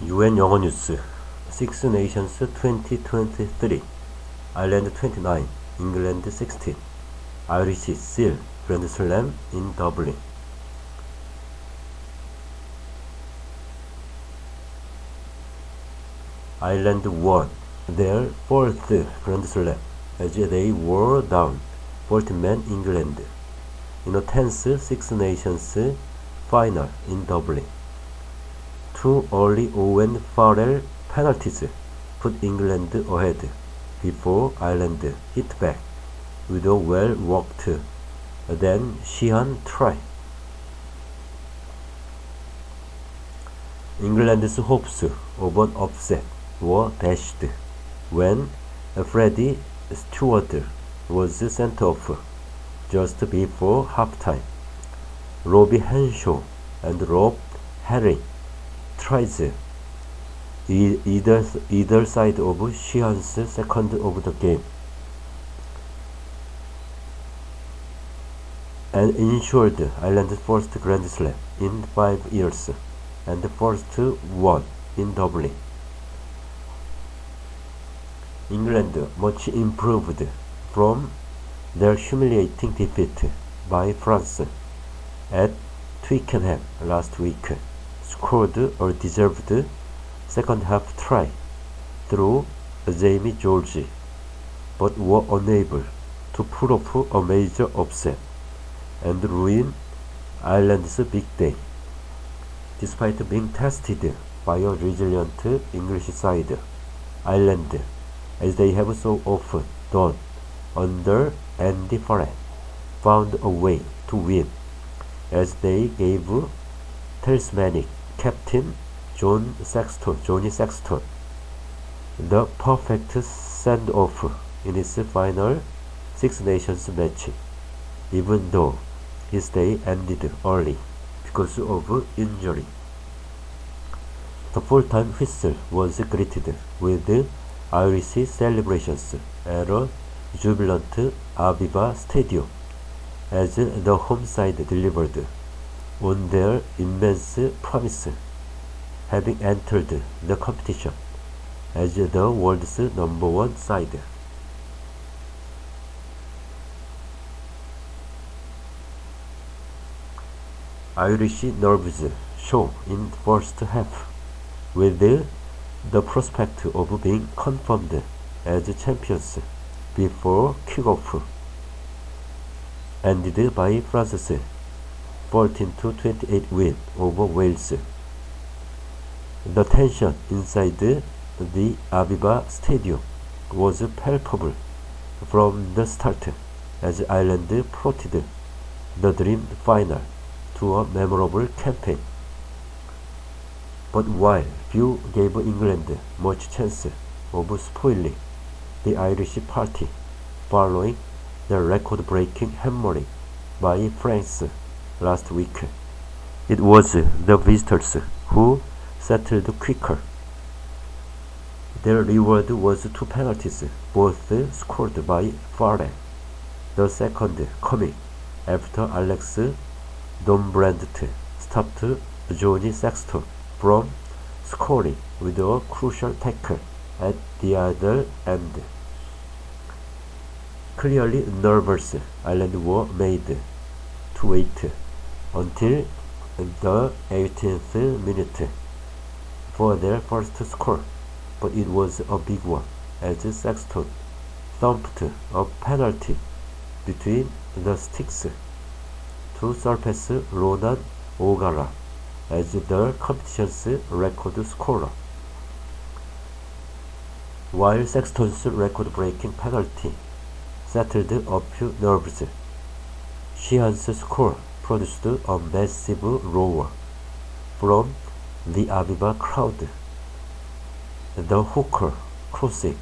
UN 영어뉴스 Six Nations 2023 Ireland 29, England 16 Irish seal Grand Slam in Dublin. Ireland won their fourth Grand Slam as they wore down 40-man England in a tense Six Nations final in Dublin. Two early Owen Farrell penalties put England ahead before Ireland hit back with a well-worked then Sheehan try. England's hopes of an upset were dashed when Freddie Stewart was sent off just before halftime. Robbie Henshaw and Rob Herring tries either side of Sheehan's second of the game and ensured Ireland's first Grand Slam in 5 years and the first one in Dublin. England much improved from their humiliating defeat by France at Twickenham last week, scored a deserved second-half try through Jamie George, but were unable to pull off a major upset and ruin Ireland's big day. Despite being tested by a resilient English side, Ireland, as they have so often done under Andy Farrell, found a way to win as they gave talismanic captain Johnny Sexton the perfect send-off in his final Six Nations match, even though his day ended early because of injury. The full-time whistle was greeted with Irish celebrations at a jubilant Aviva Stadium as the home side delivered on their immense promise, having entered the competition as the world's #1 side. Irish nerves show in first half, with the prospect of being confirmed as champions before kickoff ended by France's 14-28 win over Wales. The tension inside the Aviva Stadium was palpable from the start as Ireland plotted the dream final to a memorable campaign. But while few gave England much chance of spoiling the Irish party following the record-breaking hammering by France last week, it was the visitors who settled quicker. Their reward was two penalties, both scored by Farrell, the second coming after Alex Dombrandt stopped Johnny Sexton from scoring with a crucial tackle at the other end. Clearly nervous, Ireland were made to wait until the 18th minute for their first score, but it was a big one as Sexton thumped a penalty between the sticks to surpass Ronan O'Gara as the competition's record scorer. While Sexton's record-breaking penalty settled a few nerves, Sheehan's score produced a massive roar from the Aviva crowd. The hooker crossing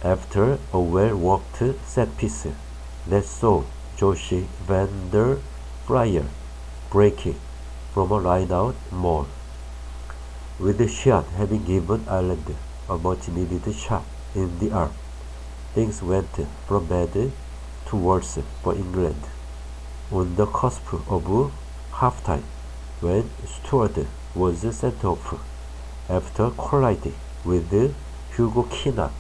after a well-worked set-piece that saw Josh van der Fryer breaking from a line-out maul, with Sheehan having given Ireland a much-needed shot in the arm. Things went from bad to worse for England. On the cusp of halftime, when Stewart was sent off, after colliding with Hugo Keenan.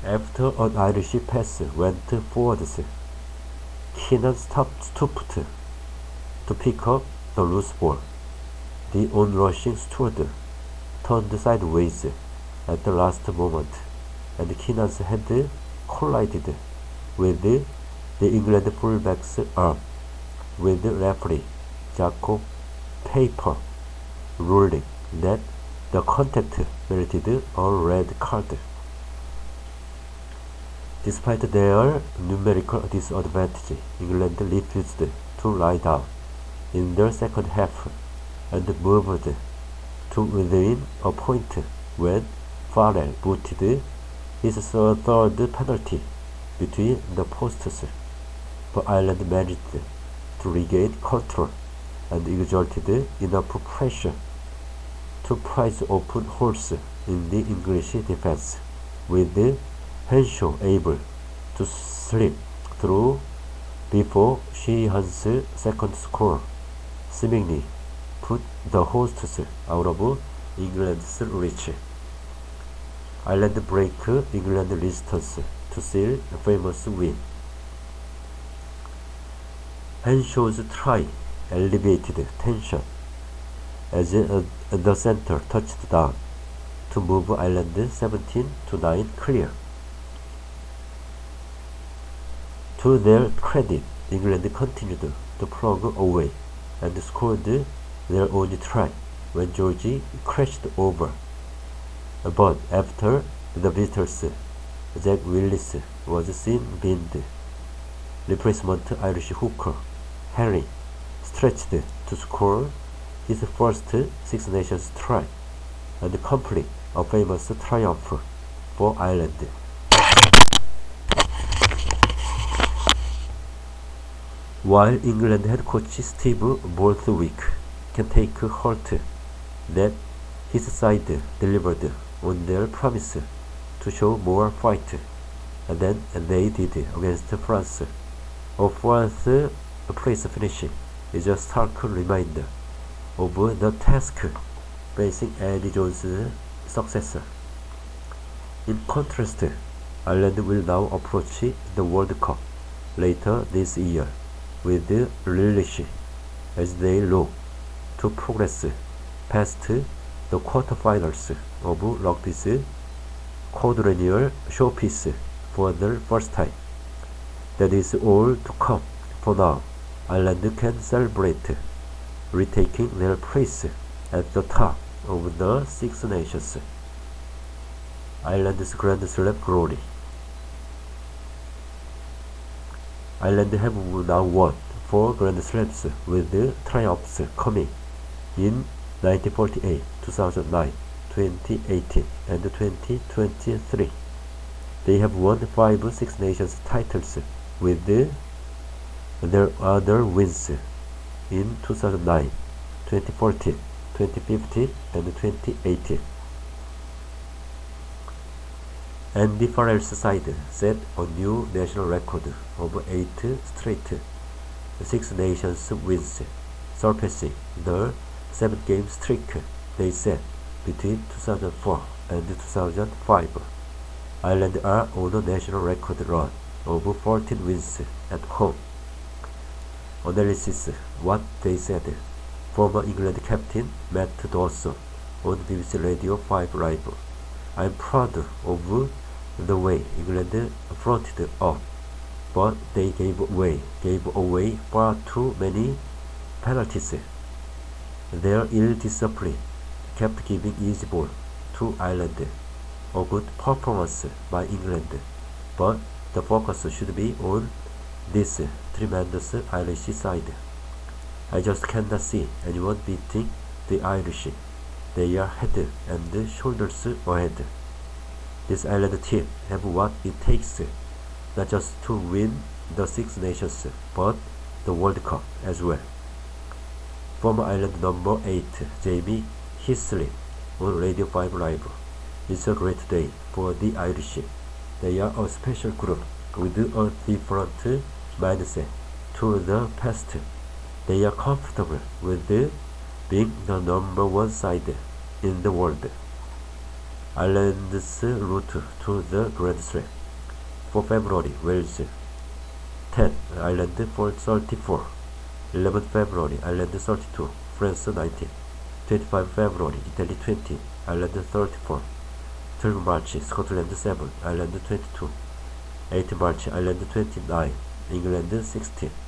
After an Irish pass went forwards, Keenan stooped to pick up the loose ball. The onrushing Stewart turned sideways at the last moment, and Keenan's head collided with the England fullback's arm, with referee Jacob Paper ruling that the contact merited a red card. Despite their numerical disadvantage, England refused to lie down in the second half and moved to within a point when Farrell booted his third penalty between the posts. But Ireland managed to regain control and exerted enough pressure to prise open holes in the English defense, with Henshaw able to slip through before Sheehan's second score seemingly put the hosts out of England's reach. Ireland break England resistance to seal a famous win. Henshaw's try alleviated tension as the centre touched down to move Ireland 17-9 clear. To their credit, England continued to plug away and scored their only try when Georgie crashed over. But after the visitors, Jack Willis was seen binned. Replacement Irish hooker Harry stretched to score his first Six Nations try and complete a famous triumph for Ireland. While England head coach Steve Borthwick can take heart that his side delivered on their promise to show more fight than they did against France, a fourth place finish is a stark reminder of the task facing Eddie Jones' successor. In contrast, Ireland will now approach the World Cup later this year with relish as they look to progress past the quarterfinals of rugby's quadrennial showpiece for the first time. That is all to come. For now, Ireland can celebrate retaking their place at the top of the Six Nations. Ireland's Grand Slam glory. Ireland have now won 4 Grand Slams, with triumphs coming in 1948, 2009, 2018, and 2023. They have won 5 Six Nations titles, with their other wins in 2009, 2014, 2015, and 2018. Andy Farrell's side set a new national record of 8 straight Six Nations wins, surpassing the 7-game streak they set between 2004 and 2005. Ireland are on a national record run of 14 wins at home. Analysis: what they said. Former England captain Matt Dawson on BBC Radio 5 Live. I'm proud of the way England fronted up, but they gave away far too many penalties. Their ill discipline kept giving easy ball to Ireland. A good performance by England, but the focus should be on this tremendous Irish side. I just cannot see anyone beating the Irish. They are head and shoulders ahead. This Ireland team have what it takes, not just to win the Six Nations, but the World Cup as well. Former Ireland number 8 Jamie Hisley on Radio 5 Live. It's a great day for the Irish. They are a special group with a different mindset to the past. They are comfortable with being the number 1 side in the world. Ireland's route to the Grand Slam. For February, Wales 10, Ireland 34. 11 February, Ireland 32, France 19. 25 February, Italy 20, Ireland 34. 12 March, Scotland 7, Ireland 22. 8 March, Ireland 29, England 16.